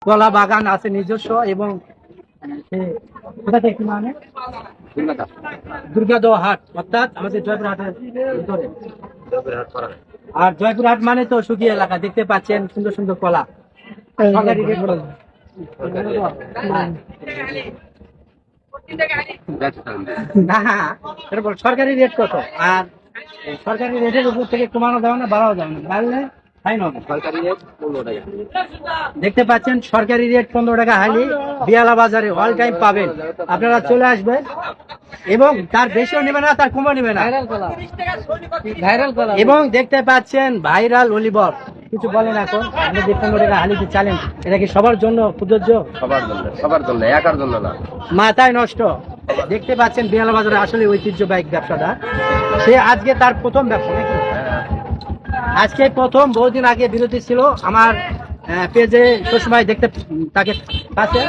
কলা বাগান আছে নিজস্ব এবং কোথা থেকে মানে দুর্গাদহ হাট, অর্থাৎ আমাদের জয়পুর হাটের ভিতরে। আর জয়পুর হাট মানে তো শুকিয়ে এলাকা, দেখতে পাচ্ছেন সুন্দর সুন্দর কলা। সরকারি রেট কত? না, এটা বল, সরকারি রেট কত? আর সরকারি রেটের উপর থেকে কমানো যাবে না, বাড়াও যাবে না, বাড়লে ফাইন হবে। সরকারি রেট 15 টাকা। দেখতে পাচ্ছেন সরকারি রেট 15 টাকা হালি বিয়ালা বাজারে অল টাইম পাবেন। আপনারা চলে আসবেন এবং তার বেশিও নেবে না, তার কমও নেবে না। এবং দেখতে পাচ্ছেন ভাইরাল অলিভর। কিছু বলেন এখন, আপনি যে 15 টাকা হালিতে চালেন, এটা কি সবার জন্য প্রযোজ্য? সবার জন্য, একার জন্য না। মাথায় নষ্ট। দেখতে পাচ্ছেন বিয়ালা বাজারে আসলে ঐতিহ্যবাহী ব্যবসাটা, সে আজকে তার প্রথম ব্যবসা নাকি? আজকে প্রথম, বহুদিন আগে বিরতি ছিল আমার পেজে সবসময় দেখতে তাকে পাচ্ছে।